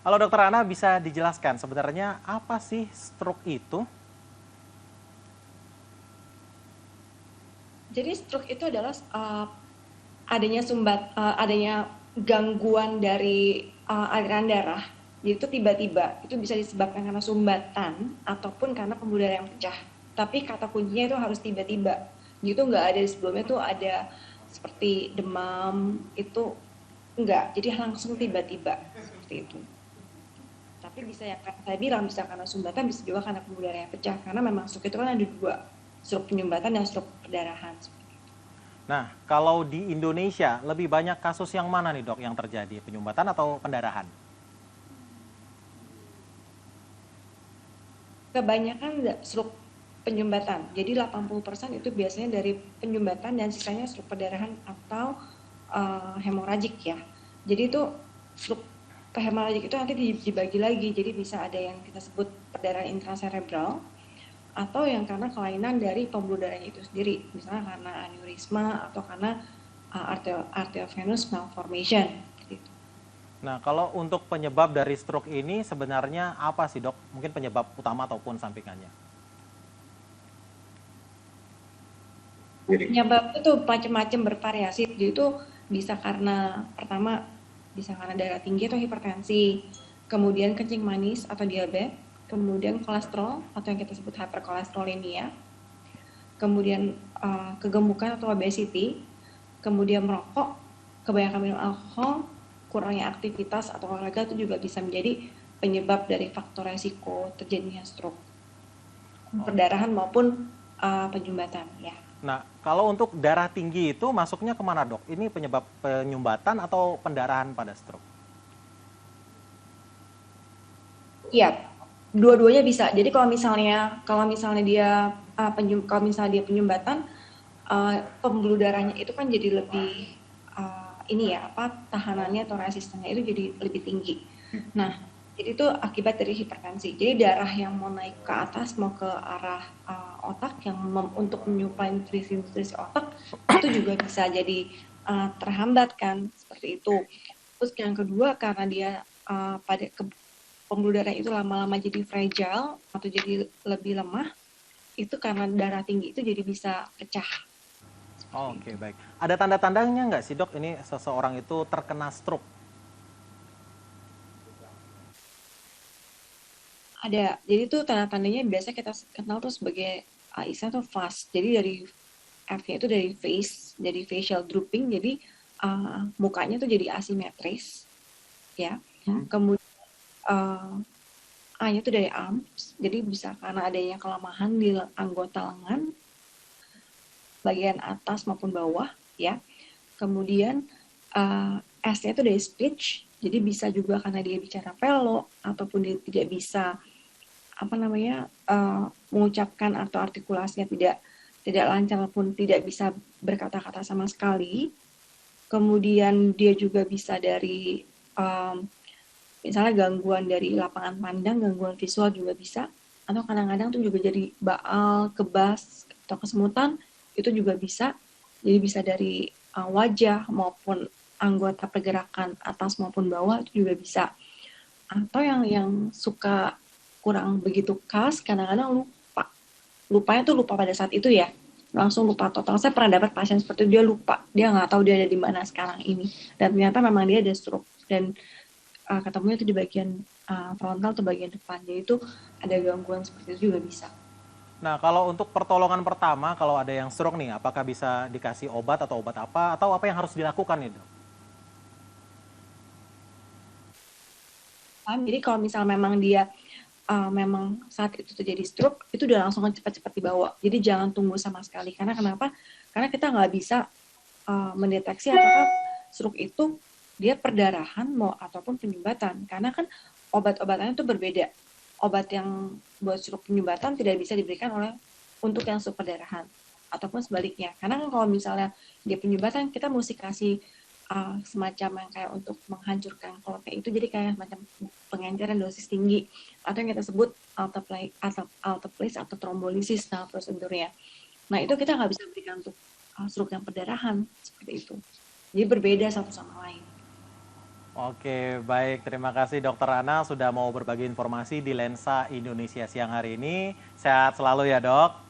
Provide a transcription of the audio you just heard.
Halo Dokter Ana, bisa dijelaskan sebenarnya apa sih stroke itu? Jadi stroke itu adalah adanya gangguan dari aliran darah. Jadi itu tiba-tiba itu bisa disebabkan karena sumbatan ataupun karena pembuluh darah yang pecah. Tapi kata kuncinya itu harus tiba-tiba. Gitu nggak ada sebelumnya tuh ada seperti demam itu enggak. Jadi langsung tiba-tiba seperti itu. Tapi bisa yang saya bilang bisa karena sumbatan, bisa juga karena pembuluh darah yang pecah. Karena memang stroke itu kan ada dua, stroke penyumbatan dan stroke perdarahan. Nah, kalau di Indonesia lebih banyak kasus yang mana nih dok yang terjadi? Penyumbatan atau pendarahan? Kebanyakan stroke penyumbatan. Jadi 80% itu biasanya dari penyumbatan dan sisanya stroke perdarahan atau hemoragik ya. Jadi itu stroke hemoragik itu nanti dibagi lagi. Jadi bisa ada yang kita sebut perdarahan intracerebral atau yang karena kelainan dari pembuluh darahnya itu sendiri. Misalnya karena aneurisma atau karena arteriovenous malformation. Gitu. Nah, kalau untuk penyebab dari stroke ini sebenarnya apa sih dok? Mungkin penyebab utama ataupun sampingannya? Penyebab itu macam-macam bervariasi. Jadi itu bisa karena pertama bisa karena darah tinggi atau hipertensi, kemudian kencing manis atau diabetes, kemudian kolesterol atau yang kita sebut hyperkolesterolemia, kemudian kegemukan atau obesity, kemudian merokok, kebanyakan minum alkohol, kurangnya aktivitas atau olahraga itu juga bisa menjadi penyebab dari faktor resiko terjadinya stroke, perdarahan maupun penyumbatan ya. Nah, kalau untuk darah tinggi itu masuknya kemana dok? Ini penyebab penyumbatan atau pendarahan pada stroke? Iya, dua-duanya bisa. Jadi kalau misalnya dia kalau misalnya dia penyumbatan, pembuluh darahnya itu kan jadi lebih ini ya apa tahanannya atau resistennya itu jadi lebih tinggi. Nah, jadi itu akibat dari hipertensi. Jadi darah yang mau naik ke atas mau ke arah otak yang untuk menyuplai nutrisi otak itu juga bisa jadi terhambat kan seperti itu. Terus yang kedua karena dia pada pembuluh darah itu lama-lama jadi fragile atau jadi lebih lemah, itu karena darah tinggi itu jadi bisa pecah. Oke, baik. Ada tanda-tandanya nggak sih dok ini seseorang itu terkena stroke? Ada. Jadi itu tanda-tandanya biasa kita kenal tuh sebagai istilahnya tuh fast. Jadi dari F-nya itu dari face, dari facial drooping, jadi mukanya tuh jadi asimetris, ya. Kemudian A-nya itu dari arms, jadi bisa karena adanya kelemahan di anggota lengan, bagian atas maupun bawah, ya. Kemudian S-nya itu dari speech, jadi bisa juga karena dia bicara velo ataupun dia tidak bisa mengucapkan atau artikulasinya tidak lancar maupun tidak bisa berkata-kata sama sekali. Kemudian dia juga bisa dari misalnya gangguan dari lapangan pandang, gangguan visual juga bisa, atau kadang-kadang tuh juga jadi baal, kebas atau kesemutan itu juga bisa. Jadi bisa dari wajah maupun anggota pergerakan atas maupun bawah itu juga bisa. Atau yang suka kurang begitu khas, kadang-kadang lupa. Lupanya tuh lupa pada saat itu ya, langsung lupa total. Saya pernah dapat pasien seperti itu, dia lupa, dia nggak tahu dia ada di mana sekarang ini. Dan ternyata memang dia ada stroke. Dan ketemunya itu di bagian frontal atau bagian depan. Jadi itu ada gangguan seperti itu juga bisa. Nah, kalau untuk pertolongan pertama, kalau ada yang stroke nih, apakah bisa dikasih obat atau obat apa, atau apa yang harus dilakukan nih dok? Jadi kalau misalnya memang dia memang saat itu terjadi stroke, itu udah langsung cepat-cepat dibawa. Jadi jangan tunggu sama sekali. Karena kenapa? Karena kita nggak bisa mendeteksi apakah stroke itu dia perdarahan mau ataupun penyumbatan. Karena kan obat-obatannya itu berbeda. Obat yang buat stroke penyumbatan tidak bisa diberikan untuk yang stroke perdarahan ataupun sebaliknya. Karena kan kalau misalnya dia penyumbatan, kita mesti kasih semacam yang kayak untuk menghancurkan klotnya itu, jadi kayak semacam pengenceran dosis tinggi atau yang kita sebut alteplase atau trombolisis nah prosedurnya. Nah itu kita nggak bisa berikan untuk stroke yang perdarahan seperti itu. Jadi berbeda satu sama lain. Oke, baik. Terima kasih Dokter Ana sudah mau berbagi informasi di Lensa Indonesia siang hari ini. Sehat selalu ya, Dok.